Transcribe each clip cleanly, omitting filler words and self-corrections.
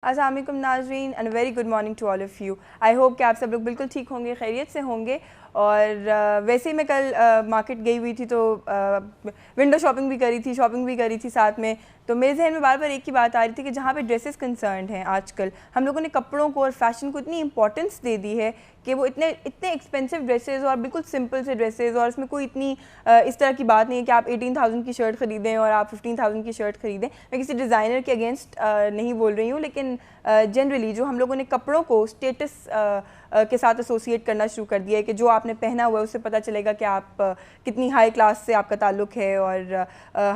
السلام علیکم ناظرین and very good morning to all of you. I hope کہ آپ سب لوگ بالکل ٹھیک ہوں گے, خیریت سے ہوں گے. اور ویسے ہی میں کل مارکیٹ گئی ہوئی تھی تو ونڈو شاپنگ بھی کری تھی, شاپنگ بھی کری تھی ساتھ میں. تو میرے ذہن میں بار بار ایک ہی بات آ رہی تھی کہ جہاں پہ ڈریسز کنسرنڈ ہیں آج کل ہم لوگوں نے کپڑوں کو اور فیشن کو اتنی امپورٹنس دے دی ہے کہ وہ اتنے ایکسپینسو ڈریسز اور بالکل سمپل سے ڈریسز, اور اس میں کوئی اتنی اس طرح کی بات نہیں ہے کہ آپ 18,000 کی شرٹ خریدیں اور آپ 15,000 کی شرٹ خریدیں. میں کسی ڈیزائنر کے اگینسٹ نہیں بول رہی ہوں, لیکن جنرلی جو ہم لوگوں نے کپڑوں کو اسٹیٹس کے ساتھ ایسوسیٹ کرنا شروع کر دیا ہے کہ جو آپ نے پہنا ہوا ہے اس سے پتہ چلے گا کہ آپ کتنی ہائی کلاس سے آپ کا تعلق ہے. اور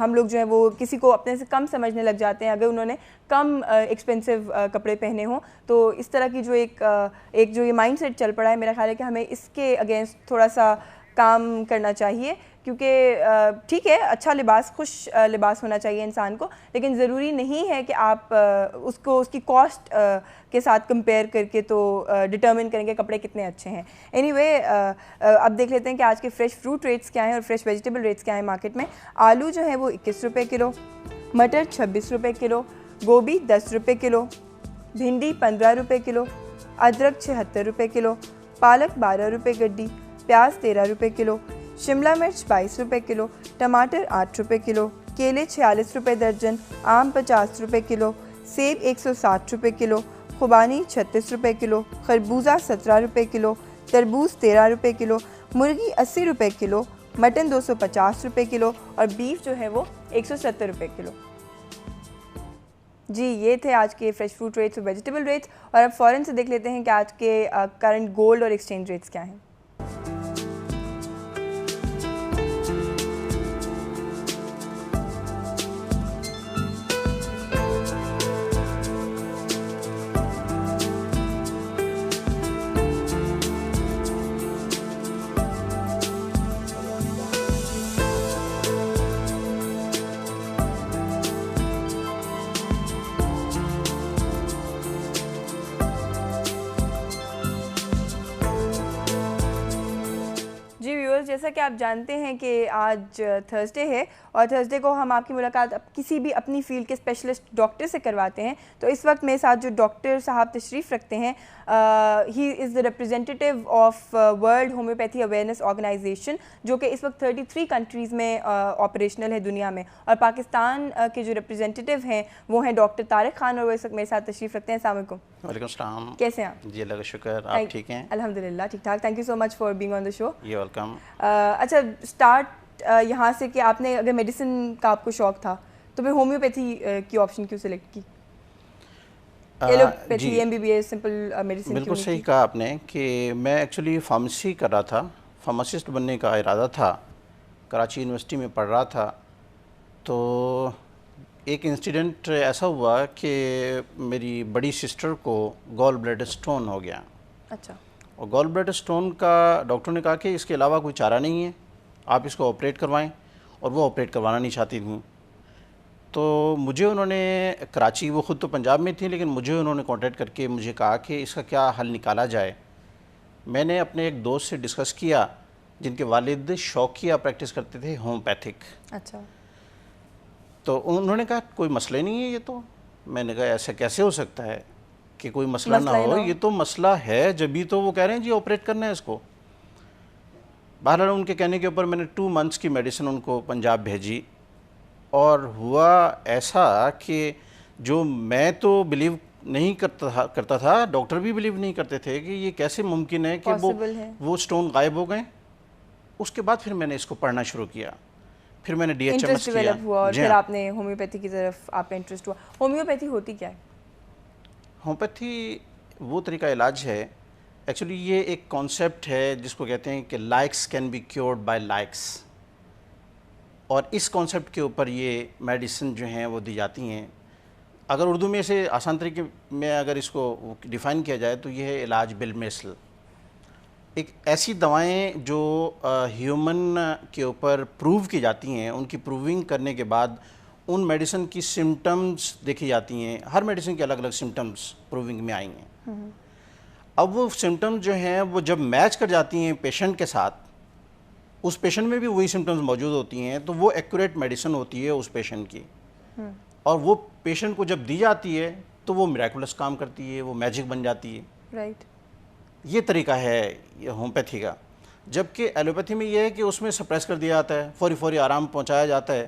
ہم لوگ جو ہیں وہ کسی کو اپنے سے کم سمجھنے لگ جاتے ہیں اگر انہوں نے کم ایکسپینسو کپڑے پہنے ہوں. تو اس طرح کی جو ایک جو یہ مائنڈ سیٹ چل پڑا ہے, میرا خیال ہے کہ ہمیں اس کے اگینسٹ تھوڑا سا کام کرنا چاہیے. کیونکہ ٹھیک ہے اچھا لباس, خوش لباس ہونا چاہیے انسان کو, لیکن ضروری نہیں ہے کہ آپ اس کی کاسٹ کے ساتھ کمپیئر کر کے تو ڈٹرمن کریں گے کپڑے کتنے اچھے ہیں. اینی وے اب دیکھ لیتے ہیں کہ آج کے فریش فروٹ ریٹس کیا ہیں اور فریش ویجیٹیبل ریٹس کیا ہیں مارکیٹ میں. آلو جو ہے وہ 21 روپے کلو, مٹر 26 روپے کلو, گوبھی 10 روپے کلو, بھنڈی 15 روپے کلو, ادرک 76 روپے کلو, پالک 12 روپے گڈی, پیاز 13 روپے کلو, شملہ مرچ 22 روپے کلو, ٹماٹر 8 روپے کلو, کیلے 46 روپے درجن, آم 50 روپے کلو, سیب 160 روپے کلو, خوبانی 36 روپے کلو, خربوزہ 17 روپے کلو, تربوز 13 روپے کلو, مرغی 80 روپے کلو, مٹن 250 روپے کلو, اور بیف جو ہے وہ 170 روپے کلو. جی یہ تھے آج کے فریش فروٹ ریٹس اور ویجیٹیبل ریٹس. اور اب فوراً سے دیکھ لیتے ہیں کہ آج کے کرنٹ گولڈ اور ایکسچینج ریٹس کیا ہیں. جیسا کہ آپ جانتے ہیں کہ آج تھرسڈے ہے اور تھرسڈے کو ہم آپ کی ملاقات کسی بھی اپنی فیلڈ کے اسپیشلسٹ ڈاکٹر سے کرواتے ہیں. تو اس وقت میرے ساتھ جو ڈاکٹر صاحب تشریف رکھتے ہیں, he is the representative of world homoeopathy awareness organisation, جو کہ اس وقت 33 کنٹریز میں آپریشنل ہے دنیا میں. اور پاکستان کے جو ریپرزینٹیو ہیں وہ ہیں ڈاکٹر طارق خان, اور وہ اس وقت میرے ساتھ تشریف رکھتے ہیں. السلام علیکم. وعلیکم السلام. کیسے ہیں آپ؟ جی اللہ کا شکر, آپ ٹھیک ہیں؟ الحمدللہ ٹھیک ٹھاک. Thank you so much for being on the show. You welcome. اچھا اسٹارٹ یہاں سے کہ آپ نے اگر میڈیسن کا آپ کو شوق تھا تو پھر ہومیوپیتھی کی آپشن کیوں سلیکٹ کی؟ Allopathy, M B B S, simple medicine. بالکل صحیح کہا آپ نے کہ میں ایکچولی فارمیسی کر رہا تھا, فارماسسٹ بننے کا ارادہ تھا, کراچی یونیورسٹی میں پڑھ رہا تھا. تو ایک انسیڈنٹ ایسا ہوا کہ میری بڑی سسٹر کو گال بلیڈر سٹون ہو گیا. اچھا. اور گال بلیڈر سٹون کا ڈاکٹر نے کہا کہ اس کے علاوہ کوئی چارہ نہیں ہے, آپ اس کو آپریٹ کروائیں. اور وہ آپریٹ کروانا نہیں چاہتی تھیں. تو مجھے انہوں نے کراچی, وہ خود تو پنجاب میں تھیں, لیکن مجھے انہوں نے کانٹیکٹ کر کے مجھے کہا کہ اس کا کیا حل نکالا جائے. میں نے اپنے ایک دوست سے ڈسکس کیا جن کے والد شوقیہ پریکٹس کرتے تھے ہومیوپیتھک. اچھا. تو انہوں نے کہا کوئی مسئلہ نہیں ہے یہ تو. میں نے کہا ایسا کیسے ہو سکتا ہے کہ کوئی مسئلہ نہ ہو, یہ تو مسئلہ ہے جبھی تو وہ کہہ رہے ہیں جی آپریٹ کرنا ہے اس کو. بہرحال ان کے کہنے کے اوپر میں نے 2 months کی میڈیسن ان کو پنجاب بھیجی. اور ہوا ایسا کہ جو میں تو بلیو نہیں کرتا تھا, ڈاکٹر بھی بلیو نہیں کرتے تھے کہ یہ کیسے ممکن ہے کہ وہ سٹون غائب ہو گئے. اس کے بعد پھر میں نے اس کو پڑھنا شروع کیا, پھر میں نے ڈی ایچ ایم ایس کیا, اور پھر آپ نے ہومیوپیتھی کی طرف آپ کا انٹرسٹ ہوا. ہومیوپیتھی ہوتی کیا ہے؟ ہومیوپیتھی وہ طریقہ علاج ہے, ایکچولی یہ ایک کانسیپٹ ہے جس کو کہتے ہیں کہ likes can be cured by likes. اور اس کانسیپٹ کے اوپر یہ میڈیسن جو ہیں وہ دی جاتی ہیں. اگر اردو میں سے آسان طریقے میں اگر اس کو ڈیفائن کیا جائے تو یہ ہے علاج بالمثل. ایک ایسی دوائیں جو ہیومن کے اوپر پروو کی جاتی ہیں, ان کی پروونگ کرنے کے بعد ان میڈیسن کی سمٹمز دیکھی جاتی ہیں. ہر میڈیسن کے الگ الگ سمٹمز پروونگ میں آئی ہیں. اب وہ سمٹمز جو ہیں وہ جب میچ کر جاتی ہیں پیشنٹ کے ساتھ, اس پیشنٹ میں بھی وہی سمٹمز موجود ہوتی ہیں, تو وہ ایکوریٹ میڈیسن ہوتی ہے اس پیشنٹ کی. اور وہ پیشنٹ کو جب دی جاتی ہے تو وہ میریکولس کام کرتی ہے, وہ میجک بن جاتی ہے. رائٹ. یہ طریقہ ہے یہ ہومیوپیتھی کا. جبکہ ایلوپیتھی میں یہ ہے کہ اس میں سپریس کر دیا جاتا ہے, فوری آرام پہنچایا جاتا ہے.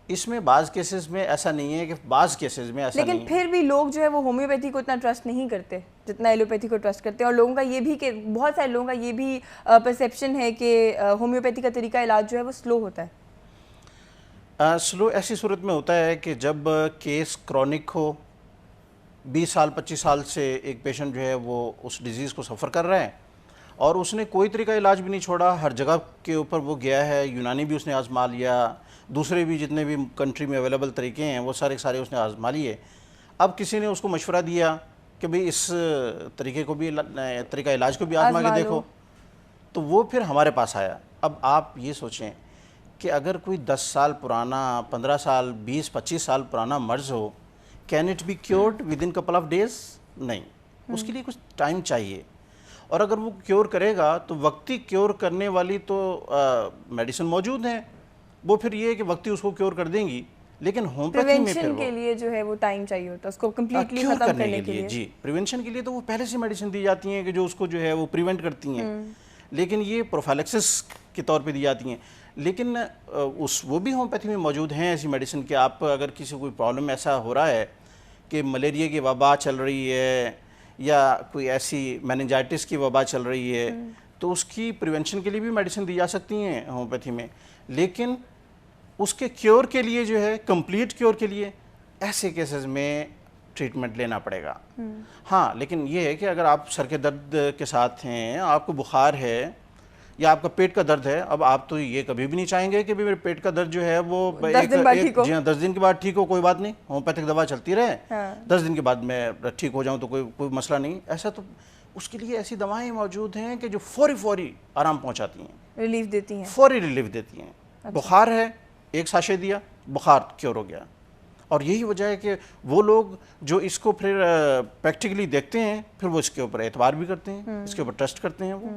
اس میں بعض کیسز میں ایسا نہیں ہے, کہ بعض کیسز میں ایسا نہیں ہے. لیکن پھر بھی لوگ جو ہے وہ ہومیوپیتھی کو اتنا ٹرسٹ نہیں کرتے جتنا ایلوپیتھی کو ٹرسٹ کرتے ہیں. اور لوگوں کا یہ بھی کہ بہت سارے لوگوں کا یہ بھی پرسیپشن ہے کہ ہومیوپیتھی کا طریقہ علاج جو ہے وہ سلو ہوتا ہے. سلو ایسی صورت میں ہوتا ہے کہ جب کیس کرونک ہو, 20 سال 25 سال سے ایک پیشنٹ جو ہے وہ اس ڈیزیز کو سفر کر رہا ہے, اور اس نے کوئی طریقہ علاج بھی نہیں چھوڑا, ہر جگہ کے اوپر وہ گیا ہے, یونانی بھی اس نے آزما لیا, دوسرے بھی جتنے بھی کنٹری میں اویلیبل طریقے ہیں وہ سارے اس نے آزما لیے. اب کسی نے اس کو مشورہ دیا کہ بھئی اس طریقے کو بھی, طریقہ علاج کو بھی آزما کے دیکھو, تو وہ پھر ہمارے پاس آیا. اب آپ یہ سوچیں کہ اگر کوئی 10 سال پرانا, 15 سال, 20 25 سال پرانا مرض ہو, can it be cured with in couple of days? نہیں, اس کے لیے کچھ ٹائم چاہیے. اور اگر وہ کیور کرے گا تو وقتی کیور کرنے والی تو میڈیسن موجود ہیں, وہ پھر یہ ہے کہ وقتی اس کو کیور کر دیں گی. لیکن ہومیوپیتھی میں پھر کے لیے جو ہے وہ ٹائم چاہیے ہوتا ہے اس کو کمپلیٹلی ختم کرنے کے لیے. جی, پریونشن کے لیے تو وہ پہلے سے میڈیسن دی جاتی ہیں کہ جو اس کو جو ہے وہ پریونٹ کرتی ہیں, لیکن یہ پروفیلیکسس کے طور پہ دی جاتی ہیں. لیکن وہ بھی ہومیوپیتھی میں موجود ہیں ایسی میڈیسن کہ آپ اگر کسی کوئی پرابلم ایسا ہو رہا ہے کہ ملیریا کی وبا چل رہی ہے یا کوئی ایسی میننجائٹس کی وبا چل رہی ہے, تو اس کی پریونشن کے لیے بھی میڈیسن دی جا سکتی ہیں ہومیوپیتھی میں. لیکن اس کے کیور کے لیے جو ہے, کمپلیٹ کیور کے لیے ایسے کیسز میں ٹریٹمنٹ لینا پڑے گا. ہاں, لیکن یہ ہے کہ اگر آپ سر کے درد کے ساتھ ہیں, آپ کو بخار ہے یا آپ کا پیٹ کا درد ہے, اب آپ تو یہ کبھی بھی نہیں چاہیں گے کہ میرے پیٹ کا درد جو ہے وہ 10 دن کے بعد ٹھیک ہو, کوئی بات نہیں, ہومیوپیتھک دوا چلتی رہے, 10 دن کے بعد میں ٹھیک ہو جاؤں تو کوئی مسئلہ نہیں. ایسا تو اس کے لیے ایسی دوائیں موجود ہیں کہ جو فوری آرام پہنچاتی ہیں, ریلیف دیتی ہیں, فوری ریلیف دیتی ہیں. بخار ہے, ایک ساشے دیا, بخار کیور ہو گیا. اور یہی وجہ ہے کہ وہ لوگ جو اس کو پھر پریکٹیکلی دیکھتے ہیں, پھر وہ اس کے اوپر اعتبار بھی کرتے ہیں, اس کے اوپر ٹرسٹ کرتے ہیں وہ.